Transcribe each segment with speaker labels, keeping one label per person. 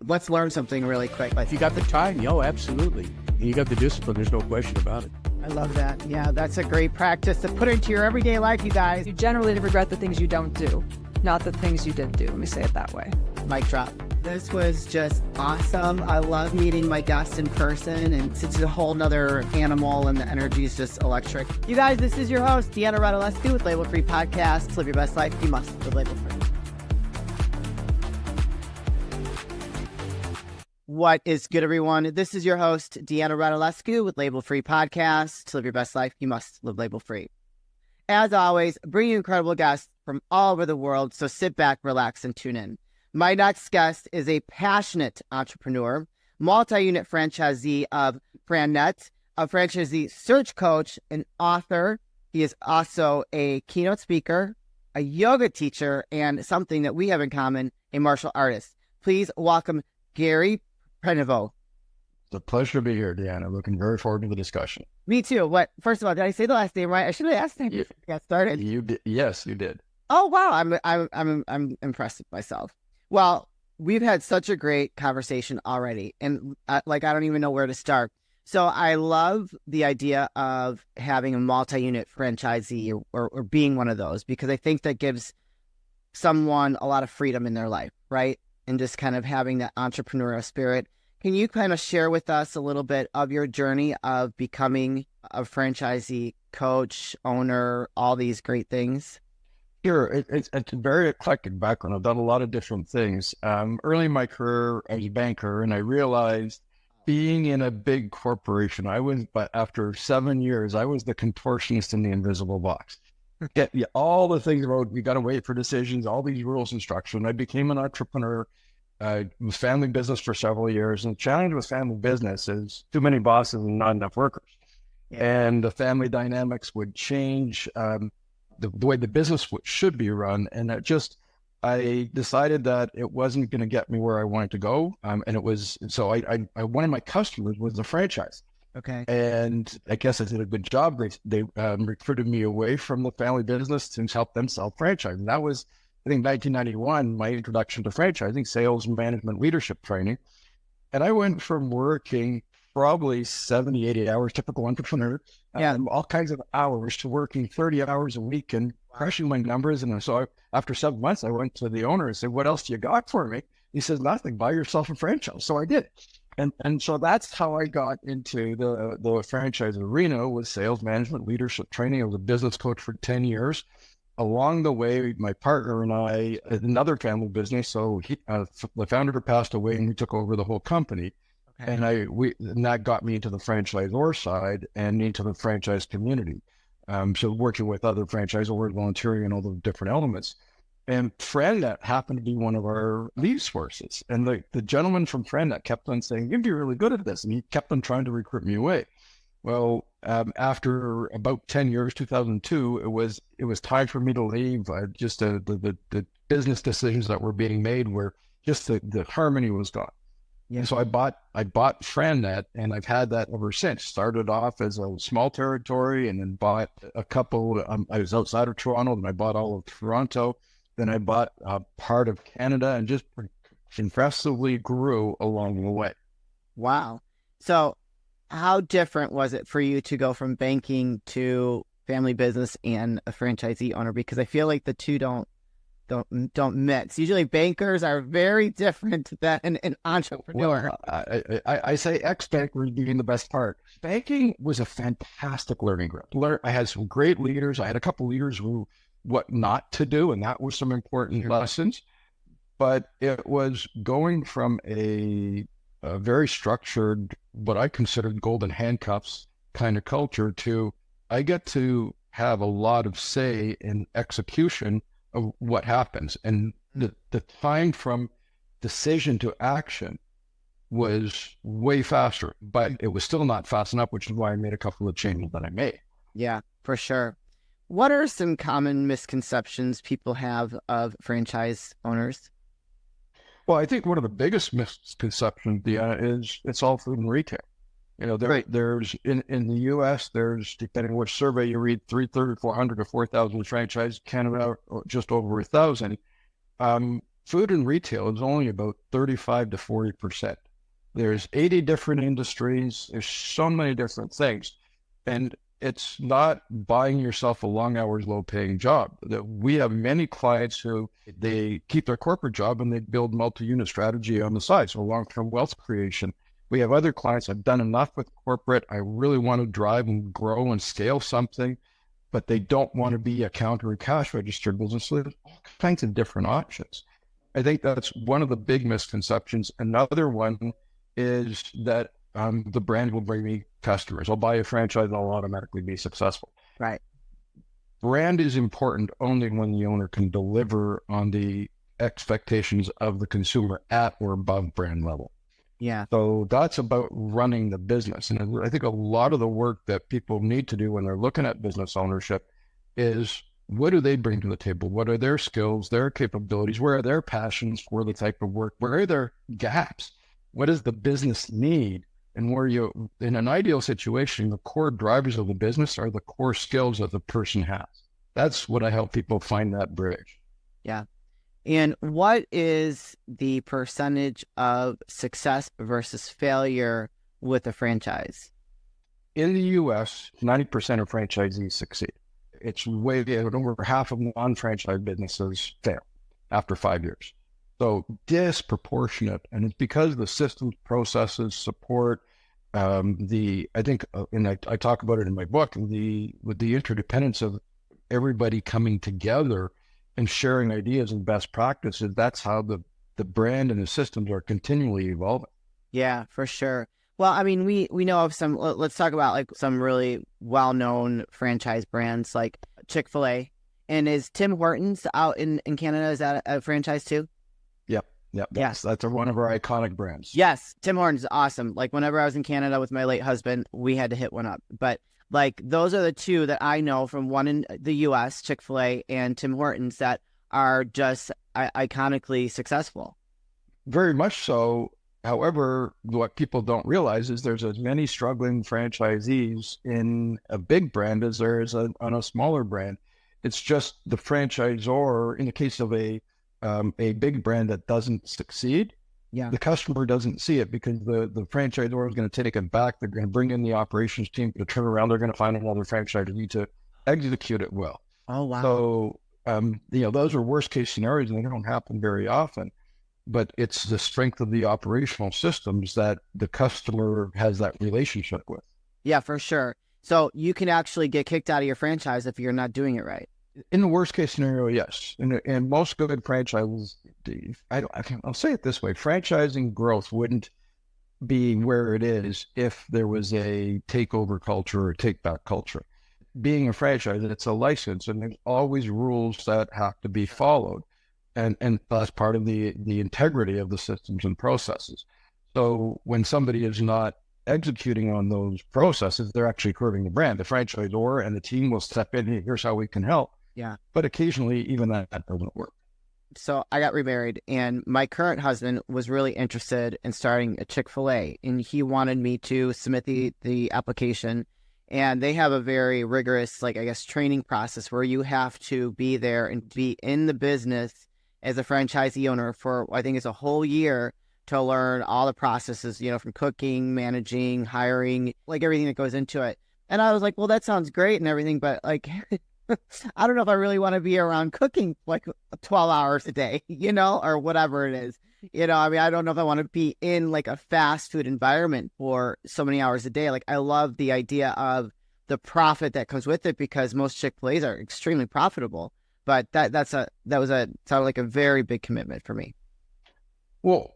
Speaker 1: Let's learn something really quick.
Speaker 2: If you got the time, absolutely. And you got the discipline, there's no question about it.
Speaker 1: I love that. Yeah, that's a great practice to put into your everyday life, you guys.
Speaker 3: You generally regret the things you don't do, not the things you did do. Let me say it that way.
Speaker 1: Mic drop. This was just awesome. I love meeting my guests in person, and it's a whole nother animal, and the energy is just electric. You guys, this is your host, Deanna Radulescu with Label Free Podcast. Live your best life. You must live label free. What is good, everyone? This is your host, Deanna Radulescu with Label Free Podcast. To live your best life, you must live label free. As always, bring you incredible guests from all over the world, so sit back, relax, and tune in. My next guest is a passionate entrepreneur, multi-unit franchisee of Prenevost, a franchisee search coach, an author. He is also a keynote speaker, a yoga teacher, and something that we have in common, a martial artist. Please welcome Gary Prenevost.
Speaker 2: It's a pleasure to be here, Deanna. Looking very forward to the discussion.
Speaker 1: Me too. First of all, did I say the last name right? I should have asked him before we got started.
Speaker 2: You did. Yes, you did.
Speaker 1: Oh wow, I'm impressed with myself. Well, we've had such a great conversation already, and I don't even know where to start. So I love the idea of having a multi-unit franchisee or being one of those, because I think that gives someone a lot of freedom in their life, right? And just kind of having that entrepreneurial spirit. Can you kind of share with us a little bit of your journey of becoming a franchisee, coach, owner, all these great things?
Speaker 2: Sure. It's a very eclectic background. I've done a lot of different things. Early in my career, I was a banker, and I realized being in a big corporation, but after 7 years, I was the contortionist in the invisible box. All the things about, you got to wait for decisions, all these rules and structure. And I became an entrepreneur, with family business for several years. And the challenge with family business is too many bosses and not enough workers. Yeah. And the family dynamics would change, the way the business should be run. And I decided that it wasn't going to get me where I wanted to go. And it was, so one of my customers was the franchise.
Speaker 1: Okay.
Speaker 2: And I guess I did a good job. They recruited me away from the family business to help them sell franchise. And that was, I think, 1991, my introduction to franchising, sales, management, leadership training. And I went from working probably 70, 80 hours, typical entrepreneur, all kinds of hours, to working 30 hours a week and crushing my numbers. And so after 7 months, I went to the owner and said, "What else do you got for me?" He says, "Nothing, buy yourself a franchise." So I did. And so that's how I got into the franchise arena, with sales, management, leadership training. I was a business coach for 10 years. Along the way, my partner and I had another family business. So the founder passed away, and we took over the whole company. Okay. And that got me into the franchisor side and into the franchise community. So working with other franchisors, volunteering, and all the different elements. And Prenevost happened to be one of our lead sources. And the gentleman from Prenevost kept on saying, "You'd be really good at this." And he kept on trying to recruit me away. Well, after about 10 years, 2002, it was time for me to leave. Just the business decisions that were being made were just the harmony was gone. Yeah. And so I bought Prenevost, and I've had that ever since. Started off as a small territory, and then bought a couple. I was outside of Toronto, then I bought all of Toronto. Then I bought part of Canada, and just impressively grew along the way.
Speaker 1: Wow. So how different was it for you to go from banking to family business and a franchisee owner? Because I feel like the two don't mix. Usually bankers are very different than an entrepreneur.
Speaker 2: Well, I say ex-bank was being the best part. Banking was a fantastic learning ground. I had some great leaders. I had a couple leaders who what not to do, and that was some important lessons. But it was going from a very structured, what I considered golden handcuffs kind of culture, to I get to have a lot of say in execution of what happens. And the time from decision to action was way faster, but it was still not fast enough, which is why I made a couple of changes that I made.
Speaker 1: Yeah, for sure. What are some common misconceptions people have of franchise owners?
Speaker 2: Well, I think one of the biggest misconceptions, Deanna, is it's all food and retail. You know, there's in the U.S., there's, depending on which survey you read, 3,400 to 4,000 franchise. Canada, just over 1,000. food and retail is only about 35 to 40%. There's 80 different industries. There's so many different things. And it's not buying yourself a long hours, low paying job. We have many clients who they keep their corporate job and they build multi-unit strategy on the side. So long-term wealth creation. We have other clients. I've done enough with corporate. I really want to drive and grow and scale something, but they don't want to be a counter or cash register business. So there's all kinds of different options. I think that's one of the big misconceptions. Another one is that the brand will bring me customers. I'll buy a franchise and I'll automatically be successful.
Speaker 1: Right.
Speaker 2: Brand is important only when the owner can deliver on the expectations of the consumer at or above brand level.
Speaker 1: Yeah.
Speaker 2: So that's about running the business. And I think a lot of the work that people need to do when they're looking at business ownership is, what do they bring to the table? What are their skills, their capabilities? Where are their passions for the type of work? Where are their gaps? What does the business need? And where you, in an ideal situation, the core drivers of the business are the core skills that the person has. That's what I help people find that bridge.
Speaker 1: Yeah. And what is the percentage of success versus failure with a franchise?
Speaker 2: In the US, 90% of franchisees succeed. It's way over half of non-franchise businesses fail after 5 years. So disproportionate, and it's because the systems, processes, support, I think, and I talk about it in my book, with the interdependence of everybody coming together and sharing ideas and best practices. That's how the brand and the systems are continually evolving.
Speaker 1: Yeah, for sure. Well, I mean, we know of some, let's talk about like some really well-known franchise brands like Chick-fil-A. And is Tim Hortons out in Canada, is that a franchise too?
Speaker 2: Yep. That's one of our iconic brands.
Speaker 1: Yes, Tim Hortons is awesome. Like whenever I was in Canada with my late husband, we had to hit one up. But like those are the two that I know from, one in the US, Chick-fil-A, and Tim Hortons, that are just iconically successful.
Speaker 2: Very much so. However, what people don't realize is there's as many struggling franchisees in a big brand as there is on a smaller brand. It's just the franchisor, in the case of a big brand that doesn't succeed, the customer doesn't see it because the franchisor is going to take it back. They're going to bring in the operations team to turn around. They're going to find another franchisee to execute it well.
Speaker 1: Oh, wow.
Speaker 2: So, those are worst case scenarios and they don't happen very often, but it's the strength of the operational systems that the customer has that relationship with. Yeah,
Speaker 1: for sure. So you can actually get kicked out of your franchise if you're not doing it right.
Speaker 2: In the worst case scenario, yes. And most good franchises, I'll say it this way, franchising growth wouldn't be where it is if there was a takeover culture or take back culture. Being a franchise, it's a license and there's always rules that have to be followed. And that's part of the integrity of the systems and processes. So when somebody is not executing on those processes, they're actually hurting the brand. The franchisor and the team will step in, hey, here's how we can help.
Speaker 1: Yeah.
Speaker 2: But occasionally even that doesn't work.
Speaker 1: So I got remarried and my current husband was really interested in starting a Chick-fil-A, and he wanted me to submit the application. And they have a very rigorous, training process where you have to be there and be in the business as a franchisee owner for, I think it's a whole year, to learn all the processes, from cooking, managing, hiring, everything that goes into it. And I was like, well, that sounds great and everything, but I don't know if I really want to be around cooking 12 hours a day, or whatever it is. I don't know if I want to be in a fast food environment for so many hours a day. I love the idea of the profit that comes with it because most Chick-fil-A's are extremely profitable. But that sounded like a very big commitment for me.
Speaker 2: Well,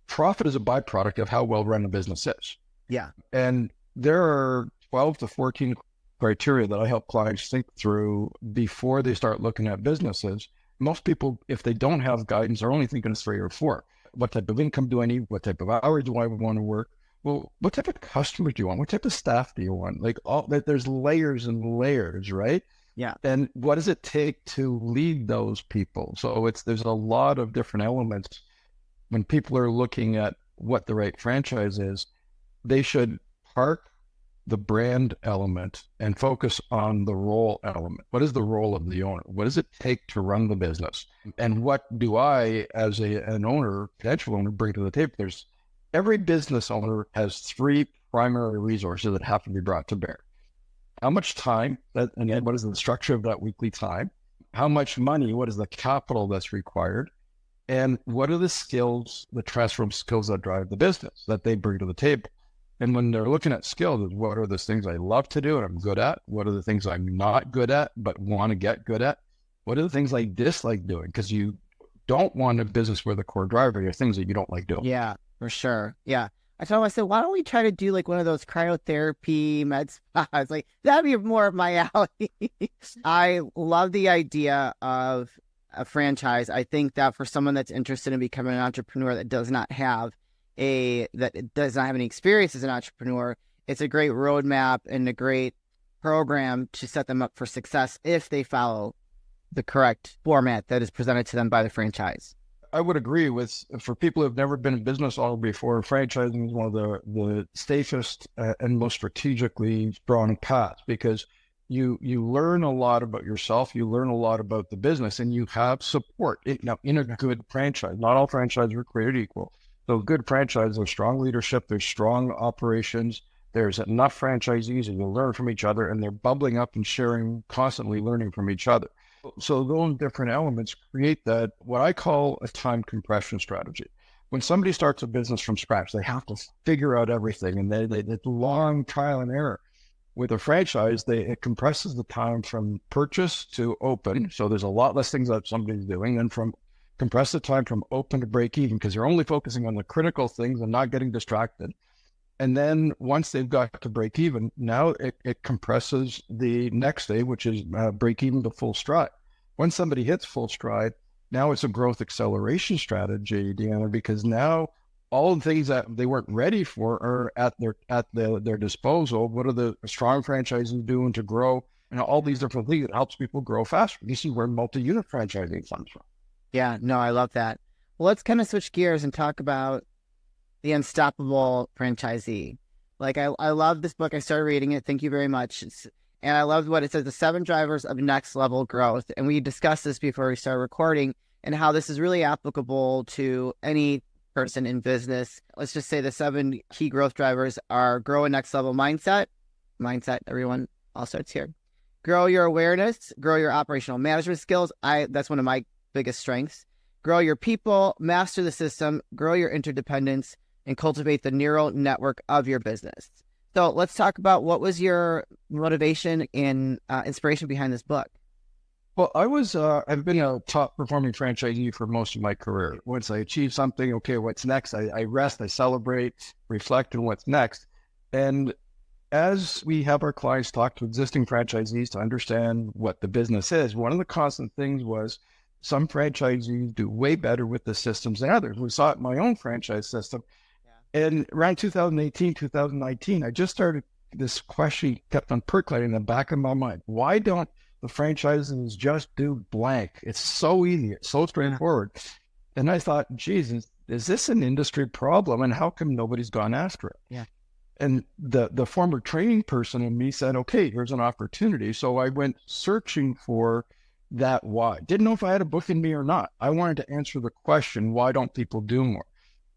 Speaker 2: profit is a byproduct of how well run a business is.
Speaker 1: Yeah.
Speaker 2: And there are 12 to 14 criteria that I help clients think through before they start looking at businesses. Most people, if they don't have guidance, are only thinking of 3 or 4. What type of income do I need? What type of hours do I want to work? Well, what type of customers do you want? What type of staff do you want? There's layers and layers, right?
Speaker 1: Yeah.
Speaker 2: And what does it take to lead those people? So there's a lot of different elements. When people are looking at what the right franchise is, they should park the brand element and focus on the role element. What is the role of the owner? What does it take to run the business? And what do I, as an owner, potential owner, bring to the table? Every business owner has three primary resources that have to be brought to bear. How much time, and what is the structure of that weekly time? How much money, what is the capital that's required? And what are the skills, the transferable skills that drive the business that they bring to the table? And when they're looking at skills, what are the things I love to do and I'm good at? What are the things I'm not good at, but want to get good at? What are the things I dislike doing? Because you don't want a business where the core driver are things that you don't like doing.
Speaker 1: Yeah, for sure. Yeah. I told him, I said, why don't we try to do like one of those cryotherapy med spas? Like, that'd be more of my alley. I love the idea of a franchise. I think that for someone that's interested in becoming an entrepreneur that does not have any experience as an entrepreneur, it's a great roadmap and a great program to set them up for success if they follow the correct format that is presented to them by the franchise.
Speaker 2: I would agree with, for people who have never been in business all before, franchising is one of the safest and most strategically drawn paths, because you learn a lot about yourself, you learn a lot about the business, and you have support. Now, in a good franchise, not all franchises are created equal. So good franchise, there's strong leadership, there's strong operations, there's enough franchisees and you learn from each other, and they're bubbling up and sharing, constantly learning from each other. So those different elements create that, what I call a time compression strategy. When somebody starts a business from scratch, they have to figure out everything, and it's long trial and error. With a franchise, it compresses the time from purchase to open. So there's a lot less things that somebody's doing, and compress the time from open to break even, because you're only focusing on the critical things and not getting distracted. And then once they've got to break even, now it compresses the next day, which is break even to full stride. When somebody hits full stride, now it's a growth acceleration strategy, Deanna, because now all the things that they weren't ready for are at their disposal. What are the strong franchises doing to grow? And all these different things that helps people grow faster. This is where multi-unit franchising comes from.
Speaker 1: Yeah, no, I love that. Well, let's kind of switch gears and talk about the unstoppable franchisee. Like, I love this book. I started reading it. Thank you very much. And I loved what it says, the 7 drivers of next level growth. And we discussed this before we started recording, and how this is really applicable to any person in business. Let's just say the 7 key growth drivers are: grow a next level mindset. Mindset, everyone, all starts here. Grow your awareness, grow your operational management skills. That's one of my biggest strengths. Grow your people, master the system, grow your interdependence, and cultivate the neural network of your business. So let's talk about, what was your motivation and inspiration behind this book?
Speaker 2: Well, I've been a top performing franchisee for most of my career. Once I achieve something, okay, what's next? I rest, I celebrate, reflect on what's next. And as we have our clients talk to existing franchisees to understand what the business is, one of the constant things was some franchisees do way better with the systems than others. We saw it in my own franchise system. And around 2018, 2019, I just started, this question kept on percolating in the back of my mind. Why don't the franchises just do blank? It's so easy. It's so straightforward. And I thought, Jesus, is this an industry problem? And how come nobody's gone after it?
Speaker 1: Yeah.
Speaker 2: And the former training person in me said, okay, here's an opportunity. So I went searching for that why. Didn't know if I had a book in me or not. I wanted to answer the question, why don't people do more?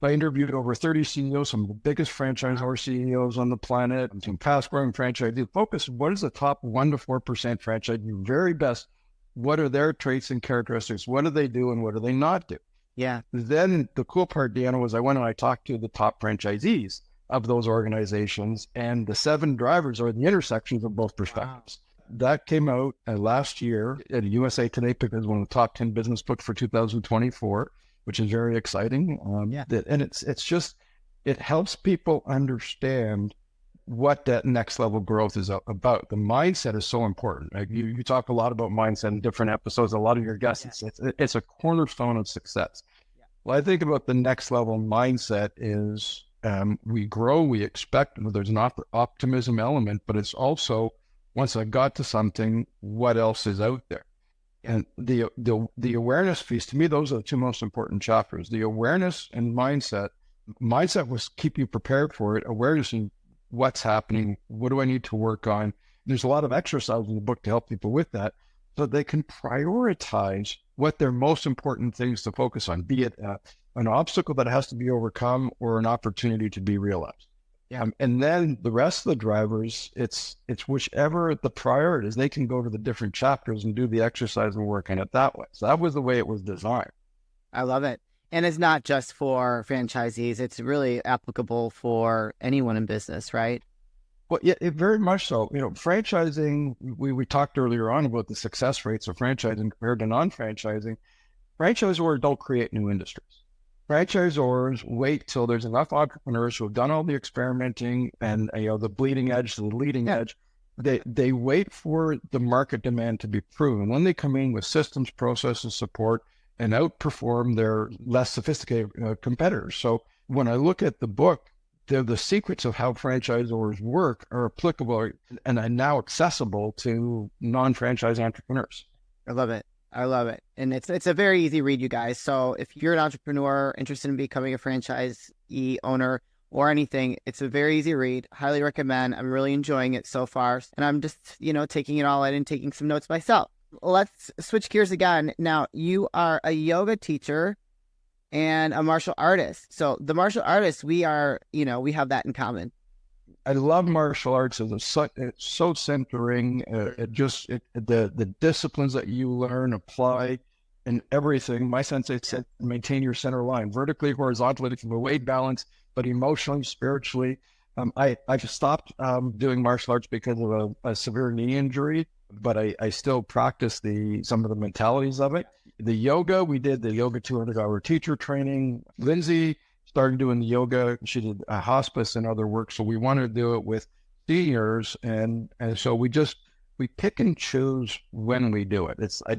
Speaker 2: I interviewed over 30 CEOs, some of the biggest franchisor CEOs on the planet, some fast-growing franchisees. Focus, what is the top 1% to 4% franchise? Your very best. What are their traits and characteristics? What do they do and what do they not do?
Speaker 1: Yeah.
Speaker 2: Then the cool part, Deanna, was I went and I talked to the top franchisees of those organizations, and the 7 drivers are the intersections of both perspectives. Wow. That came out last year at USA Today, picked as one of the top 10 business books for 2024. Which is very exciting. And it's just, it helps people understand what that next level growth is about. The mindset is so important. Like you talk a lot about mindset in different episodes, a lot of your guests, it's a cornerstone of success. Yeah. Well, I think about the next level mindset is we grow, we expect, there's an optimism element, but it's also, once I got to something, what else is out there? And the awareness piece, to me, those are the 2 most important chapters. The awareness and mindset. Mindset was keep you prepared for it. Awareness is what's happening, what do I need to work on. There's a lot of exercise in the book to help people with that, so they can prioritize what their most important things to focus on, be it an obstacle that has to be overcome or an opportunity to be realized. And then the rest of the drivers, it's whichever the priority is, they can go to the different chapters and do the exercise and work on it that way. So that was the way it was designed.
Speaker 1: I love it. And it's not just for franchisees. It's really applicable for anyone in business, right?
Speaker 2: Well, yeah, it very much so. Franchising, we talked earlier on about the success rates of franchising compared to non-franchising. Franchisors don't create new industries. Franchisors wait till there's enough entrepreneurs who have done all the experimenting and the bleeding edge to the leading edge. They wait for the market demand to be proven. When they come in with systems, processes, support, and outperform their less sophisticated competitors. So when I look at the book, the secrets of how franchisors work are applicable and are now accessible to non-franchise entrepreneurs.
Speaker 1: I love it. I love it. And it's a very easy read, you guys. So if you're an entrepreneur interested in becoming a franchisee owner or anything, it's a very easy read. Highly recommend. I'm really enjoying it so far. And I'm just, taking it all in and taking some notes myself. Let's switch gears again. Now, you are a yoga teacher and a martial artist. So the martial artists, we have that in common.
Speaker 2: I love martial arts. It's so centering. The disciplines that you learn, apply, and everything. My sensei said, maintain your center line, vertically, horizontally, from a weight balance, but emotionally, spiritually. I've stopped doing martial arts because of a severe knee injury, but I still practice some of the mentalities of it. The yoga, we did the yoga 200-hour teacher training. Lindsay started doing the yoga. She did a hospice and other work. So we wanted to do it with seniors. And so we pick and choose when we do it.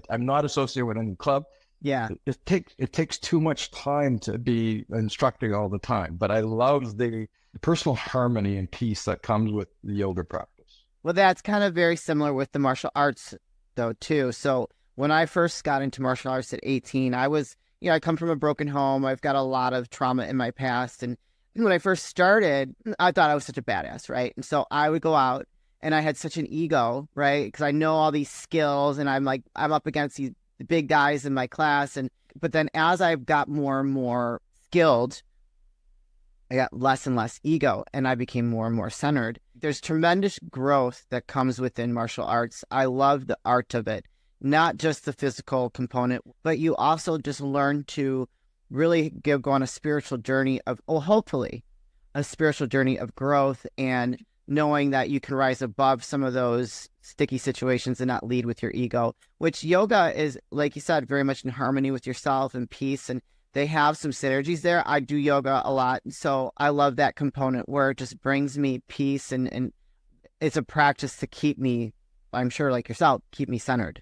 Speaker 2: I'm not associated with any club.
Speaker 1: Yeah.
Speaker 2: It takes too much time to be instructing all the time, but I love the personal harmony and peace that comes with the yoga practice.
Speaker 1: Well, that's kind of very similar with the martial arts though, too. So when I first got into martial arts at 18, I come from a broken home. I've got a lot of trauma in my past. And when I first started, I thought I was such a badass, right? And so I would go out and I had such an ego, right? Because I know all these skills and I'm up against these big guys in my class. But then as I got more and more skilled, I got less and less ego and I became more and more centered. There's tremendous growth that comes within martial arts. I love the art of it. Not just the physical component, but you also just learn to really go on a spiritual journey hopefully a spiritual journey of growth and knowing that you can rise above some of those sticky situations and not lead with your ego, which yoga is, like you said, very much in harmony with yourself and peace. And they have some synergies there. I do yoga a lot. So I love that component where it just brings me peace and it's a practice to keep me, I'm sure like yourself, keep me centered.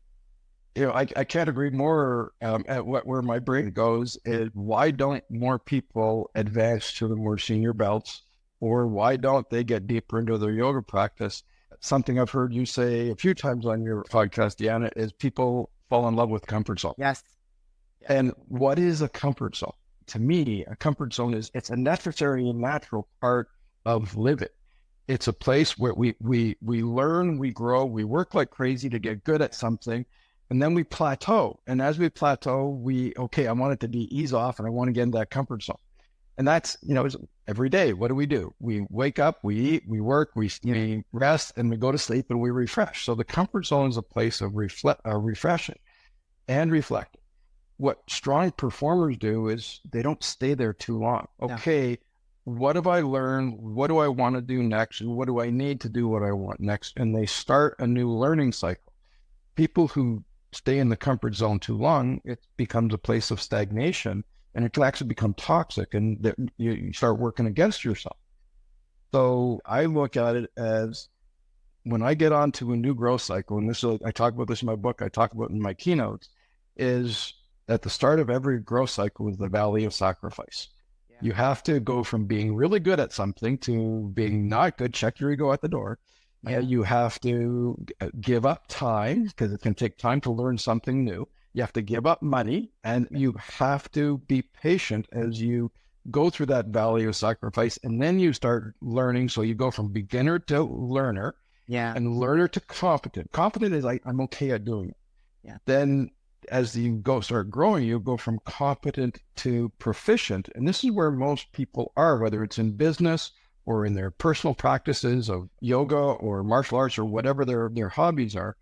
Speaker 2: I can't agree more at where my brain goes is why don't more people advance to the more senior belts, or why don't they get deeper into their yoga practice? Something I've heard you say a few times on your podcast, Deanna, is people fall in love with comfort zone.
Speaker 1: Yes.
Speaker 2: And what is a comfort zone? To me, a comfort zone it's a necessary and natural part of living. It's a place where we learn, we grow, we work like crazy to get good at something. And then we plateau. And as we plateau, I want it to be ease off and I want to get in that comfort zone. And that's, every day, what do? We wake up, we eat, we work, we rest, and we go to sleep and we refresh. So the comfort zone is a place of refreshing and reflecting. What strong performers do is they don't stay there too long. Okay, what have I learned? What do I want to do next? And what do I need to do what I want next? And they start a new learning cycle. People who stay in the comfort zone too long, it becomes a place of stagnation and it can actually become toxic and you start working against yourself. So I look at it as when I get onto a new growth cycle, and I talk about this in my book, I talk about it in my keynotes, is at the start of every growth cycle is the valley of sacrifice. Yeah. You have to go from being really good at something to being not good, check your ego at the door. Yeah. You have to give up time because it can take time to learn something new. You have to give up money and you have to be patient as you go through that valley of sacrifice, and then you start learning. So you go from beginner to learner, and learner to competent. Competent is like, I'm okay at doing it.
Speaker 1: Yeah.
Speaker 2: Then as you start growing, you go from competent to proficient. And this is where most people are, whether it's in business or in their personal practices of yoga or martial arts or whatever their hobbies are.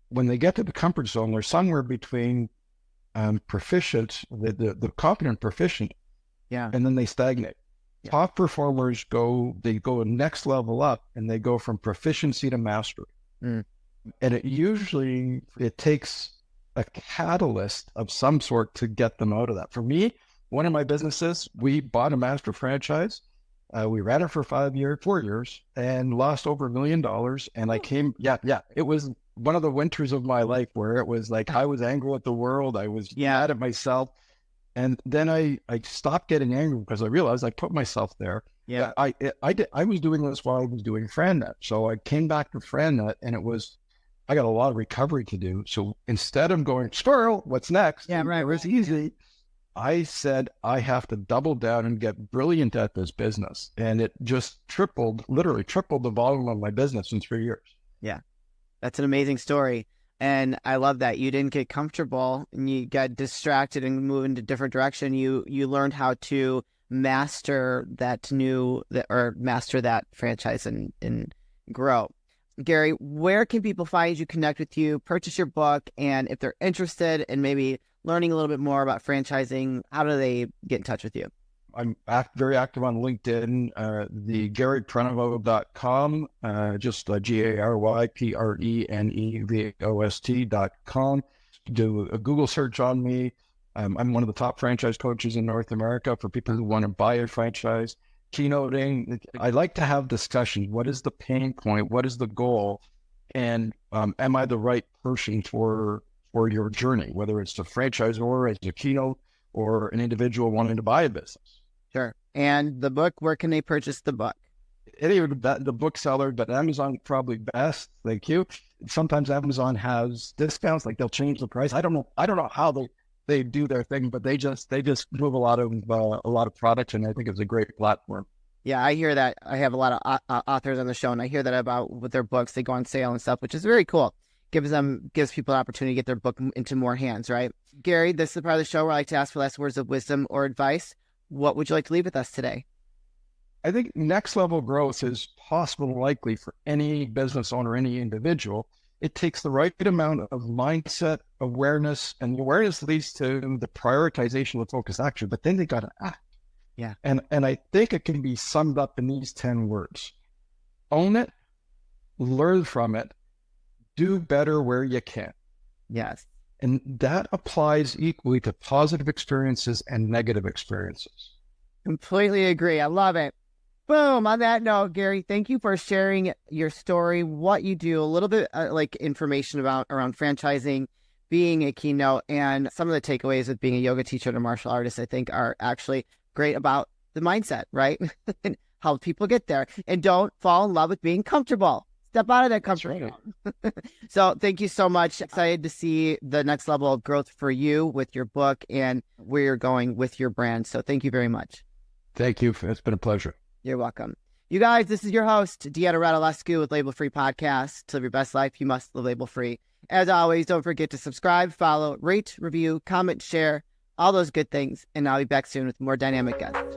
Speaker 2: When they get to the comfort zone, they're somewhere between proficient, the competent proficient, and then they stagnate. Yeah. Top performers go next level up, and they go from proficiency to mastery. And it takes a catalyst of some sort to get them out of that. For me, one of my businesses, we bought a master franchise. We ran it for 4 years, and lost over $1 million. And I came, it was one of the winters of my life where it was like, I was angry at the world. I was mad at myself. And then I stopped getting angry because I realized I put myself there. Yeah. I was doing this while I was doing FranNet. So I came back to FranNet, and I got a lot of recovery to do. So instead of going, squirrel, what's next?
Speaker 1: Yeah, right.
Speaker 2: It's easy. I said, I have to double down and get brilliant at this business. And it just literally tripled the volume of my business in 3 years.
Speaker 1: Yeah. That's an amazing story. And I love that you didn't get comfortable and you got distracted and moved into a different direction. You learned how to master that franchise and grow. Gary, where can people find you, connect with you, purchase your book? And if they're interested in maybe learning a little bit more about franchising, how do they get in touch with you?
Speaker 2: I'm very active on LinkedIn, the GaryPrenevost.com, just GaryPrenevost.com. Do a Google search on me. I'm one of the top franchise coaches in North America for people who want to buy a franchise. Keynoting, I like to have discussions. What is the pain point? What is the goal? And am I the right person for your journey, whether it's a franchisor, as a keynote, or an individual wanting to buy a business?
Speaker 1: Sure. And the book, where can they purchase the book?
Speaker 2: Any of the bookseller, but Amazon probably best. Thank you. Sometimes Amazon has discounts, like they'll change the price. I don't know how they do their thing, but they just move a lot of products, and I think it's a great platform.
Speaker 1: Yeah, I hear that. I have a lot of authors on the show, and I hear that about with their books. They go on sale and stuff, which is very cool. Gives people an opportunity to get their book into more hands, right? Gary, this is the part of the show where I like to ask for last words of wisdom or advice. What would you like to leave with us today?
Speaker 2: I think next level growth is possible and likely for any business owner, any individual. It takes the right amount of mindset, awareness, and the awareness leads to the prioritization of focused action, but then they got to act.
Speaker 1: Yeah.
Speaker 2: And I think it can be summed up in these 10 words. Own it, learn from it, do better where you can.
Speaker 1: Yes.
Speaker 2: And that applies equally to positive experiences and negative experiences.
Speaker 1: Completely agree. I love it. Boom. On that note, Gary, thank you for sharing your story, what you do, a little bit like information around franchising, being a keynote, and some of the takeaways with being a yoga teacher and a martial artist, I think are actually great about the mindset, right? And how people get there. And don't fall in love with being comfortable. Step out of that comfort zone. So thank you so much. Excited to see the next level of growth for you with your book and where you're going with your brand. So thank you very much.
Speaker 2: Thank you. It's been a pleasure.
Speaker 1: You're welcome. You guys, this is your host, Deanna Radulescu with Label Free Podcast. To live your best life, you must live label free. As always, don't forget to subscribe, follow, rate, review, comment, share, all those good things. And I'll be back soon with more dynamic guests.